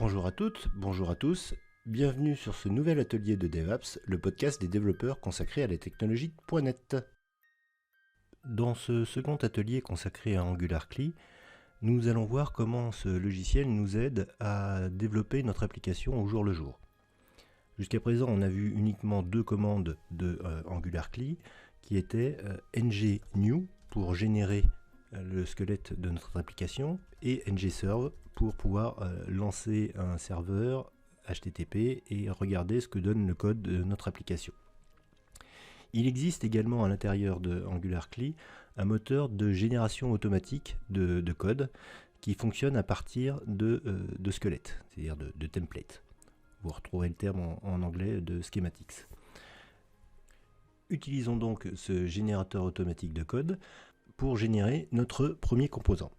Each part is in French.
Bonjour à toutes, bonjour à tous, bienvenue sur ce nouvel atelier de DevApps, le podcast des développeurs consacré à la technologie .NET. Dans ce second atelier consacré à AngularCli, nous allons voir comment ce logiciel nous aide à développer notre application au jour le jour. Jusqu'à présent, on a vu uniquement deux commandes de AngularCli qui étaient ngnew pour générer le squelette de notre application et ngserve pour pouvoir lancer un serveur HTTP et regarder ce que donne le code de notre application. Il existe également à l'intérieur de AngularCli un moteur de génération automatique de code qui fonctionne à partir de squelettes, c'est-à-dire de templates. Vous retrouverez le terme en anglais de schematics. Utilisons donc ce générateur automatique de code pour générer notre premier composant.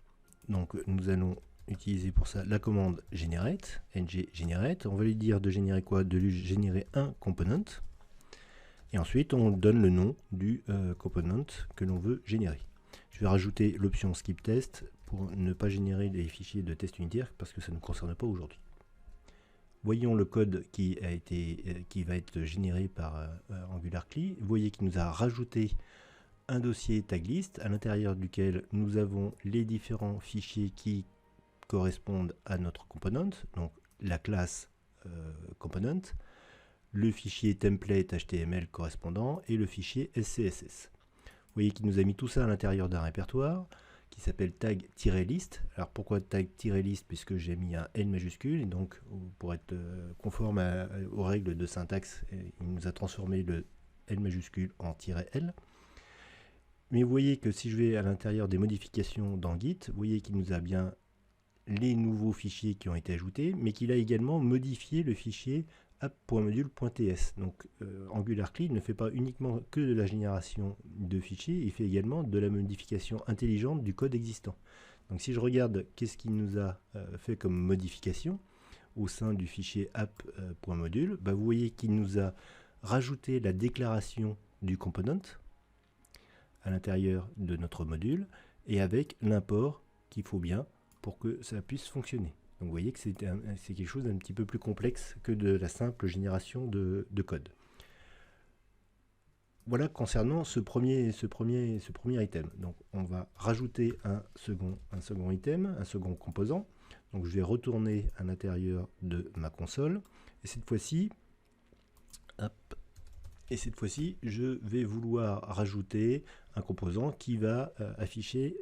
Donc nous allons utiliser pour ça la commande generate, ngGenerate. On va lui dire de générer quoi? De lui générer un component. Et ensuite on donne le nom du component que l'on veut générer. Je vais rajouter l'option skip test pour ne pas générer des fichiers de test unitaire parce que ça ne nous concerne pas aujourd'hui. Voyons le code qui va être généré par AngularCli. Vous voyez qu'il nous a rajouté un dossier taglist à l'intérieur duquel nous avons les différents fichiers qui correspondent à notre component, donc la classe component, le fichier template HTML correspondant et le fichier SCSS. Vous voyez qu'il nous a mis tout ça à l'intérieur d'un répertoire qui s'appelle tag-list. Alors pourquoi tag-list? Puisque j'ai mis un L majuscule et donc pour être conforme aux règles de syntaxe, il nous a transformé le L majuscule en -L. Mais vous voyez que si je vais à l'intérieur des modifications dans Git, vous voyez qu'il nous a bien les nouveaux fichiers qui ont été ajoutés, mais qu'il a également modifié le fichier app.module.ts. Donc AngularCli ne fait pas uniquement que de la génération de fichiers, il fait également de la modification intelligente du code existant. Donc si je regarde qu'est-ce qu'il nous a fait comme modification au sein du fichier app.module, vous voyez qu'il nous a rajouté la déclaration du component à l'intérieur de notre module et avec l'import qu'il faut bien pour que ça puisse fonctionner. Donc vous voyez que c'est quelque chose d'un petit peu plus complexe que de la simple génération de code. Voilà concernant ce premier item. Donc on va rajouter un second item, un second composant. Donc je vais retourner à l'intérieur de ma console et cette fois-ci, je vais vouloir rajouter un composant qui va afficher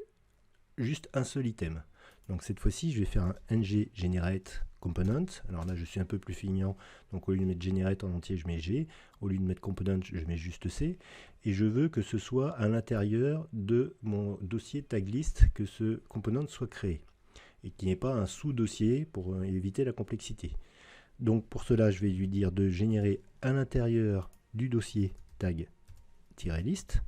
juste un seul item. Donc cette fois-ci, je vais faire un ngGenerate component. Alors là, je suis un peu plus feignant. Donc au lieu de mettre generate en entier, je mets G. Au lieu de mettre component, je mets juste C. Et je veux que ce soit à l'intérieur de mon dossier taglist que ce component soit créé. Et qu'il n'y ait pas un sous-dossier pour éviter la complexité. Donc pour cela, je vais lui dire de générer à l'intérieur du dossier tag-list.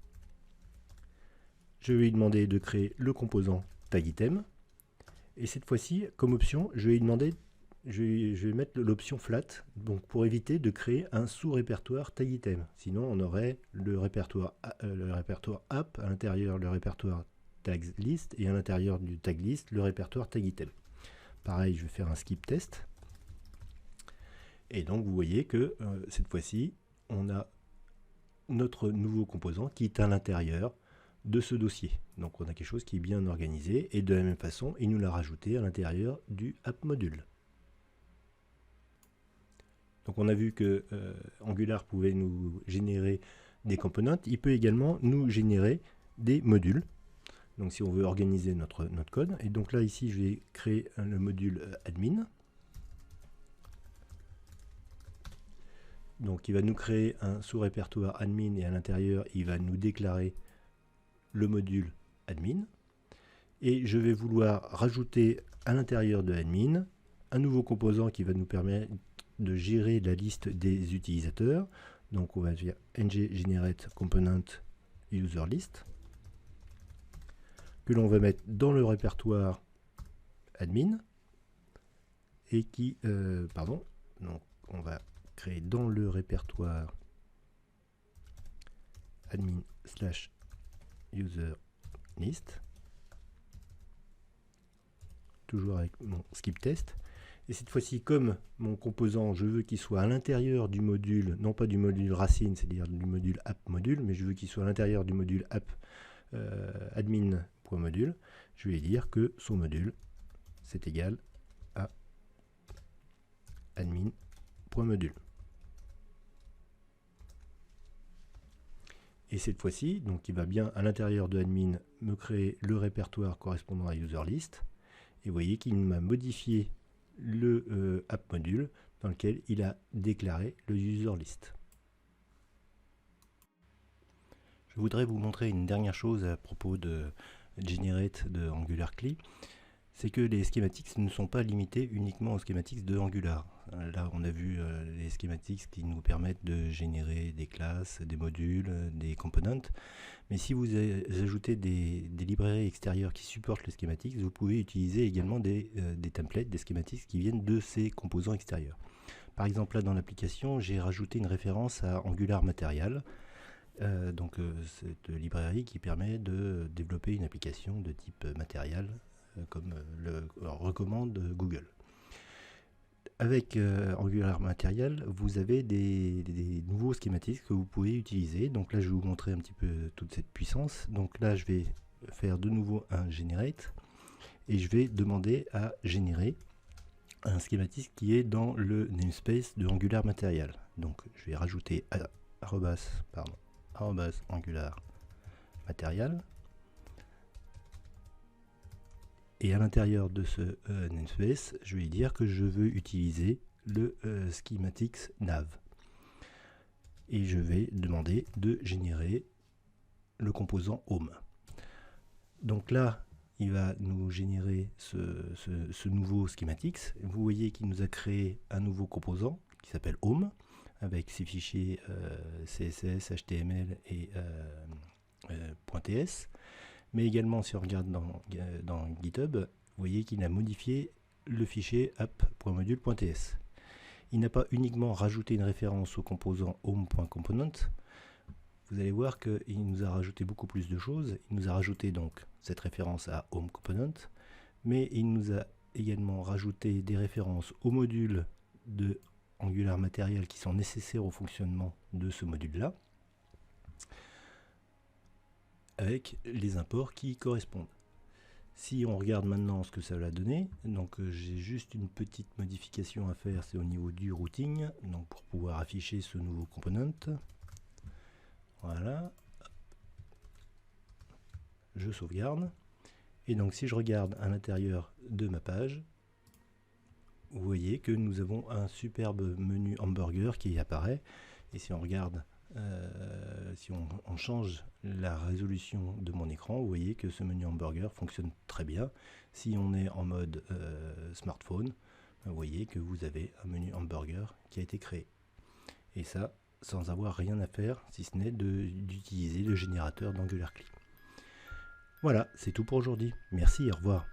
Je vais lui demander de créer le composant tagitem. Et cette fois-ci, comme option, je vais lui demander, je vais mettre l'option flat, donc pour éviter de créer un sous-répertoire tagitem. Sinon, on aurait le répertoire app, à l'intérieur le répertoire taglist, et à l'intérieur du taglist, le répertoire tagitem. Pareil, je vais faire un skip test. Et donc, vous voyez que cette fois-ci, on a notre nouveau composant qui est à l'intérieur de ce dossier. Donc on a quelque chose qui est bien organisé et de la même façon, il nous l'a rajouté à l'intérieur du app module. Donc on a vu que Angular pouvait nous générer des components, il peut également nous générer des modules. Donc si on veut organiser notre code, et donc là ici je vais créer le module admin. Donc il va nous créer un sous-répertoire admin et à l'intérieur il va nous déclarer le module admin. Et je vais vouloir rajouter à l'intérieur de admin un nouveau composant qui va nous permettre de gérer la liste des utilisateurs. Donc on va dire ngGenerate component user list que l'on va mettre dans le répertoire admin et qui donc on va créer dans le répertoire admin / user list, toujours avec mon skip test, Et cette fois-ci, comme mon composant, je veux qu'il soit à l'intérieur du module, non pas du module racine, c'est-à-dire du module app module, mais je veux qu'il soit à l'intérieur du module app admin.module, je vais dire que son module, c'est égal à admin.module. Et cette fois-ci, donc il va bien à l'intérieur de admin me créer le répertoire correspondant à userList. Et vous voyez qu'il m'a modifié le app module dans lequel il a déclaré le userList. Je voudrais vous montrer une dernière chose à propos de Generate de AngularCli. C'est que les schematics ne sont pas limités uniquement aux schematics de Angular. Là, on a vu les schematics qui nous permettent de générer des classes, des modules, des components. Mais si vous ajoutez des librairies extérieures qui supportent les schematics, vous pouvez utiliser également des templates, des schematics qui viennent de ces composants extérieurs. Par exemple, là dans l'application, j'ai rajouté une référence à Angular Material. Cette librairie qui permet de développer une application de type matériel, comme le recommande Google. Avec Angular Material, vous avez des nouveaux schématiques que vous pouvez utiliser. Donc là, je vais vous montrer un petit peu toute cette puissance. Donc là, je vais faire de nouveau un generate et je vais demander à générer un schématique qui est dans le namespace de Angular Material. Donc je vais rajouter Angular Material. Et à l'intérieur de ce namespace, je vais dire que je veux utiliser le schematics nav. Et je vais demander de générer le composant home. Donc là, il va nous générer ce nouveau schematics. Vous voyez qu'il nous a créé un nouveau composant qui s'appelle home, avec ses fichiers CSS, HTML et .ts. Mais également, si on regarde dans GitHub, vous voyez qu'il a modifié le fichier app.module.ts. Il n'a pas uniquement rajouté une référence au composant home.component. Vous allez voir qu'il nous a rajouté beaucoup plus de choses. Il nous a rajouté donc cette référence à home component, mais il nous a également rajouté des références aux modules de Angular Material qui sont nécessaires au fonctionnement de ce module-là, avec les imports qui y correspondent. Si on regarde maintenant ce que ça va donner, donc j'ai juste une petite modification à faire, c'est au niveau du routing, donc pour pouvoir afficher ce nouveau component. Voilà. Je sauvegarde. Et donc si je regarde à l'intérieur de ma page, vous voyez que nous avons un superbe menu hamburger qui apparaît. Et si on regarde, si on change la résolution de mon écran, vous voyez que ce menu hamburger fonctionne très bien. Si on est en mode smartphone, vous voyez que vous avez un menu hamburger qui a été créé. Et ça, sans avoir rien à faire, si ce n'est d'utiliser le générateur d'AngularCli. Voilà, c'est tout pour aujourd'hui. Merci, au revoir.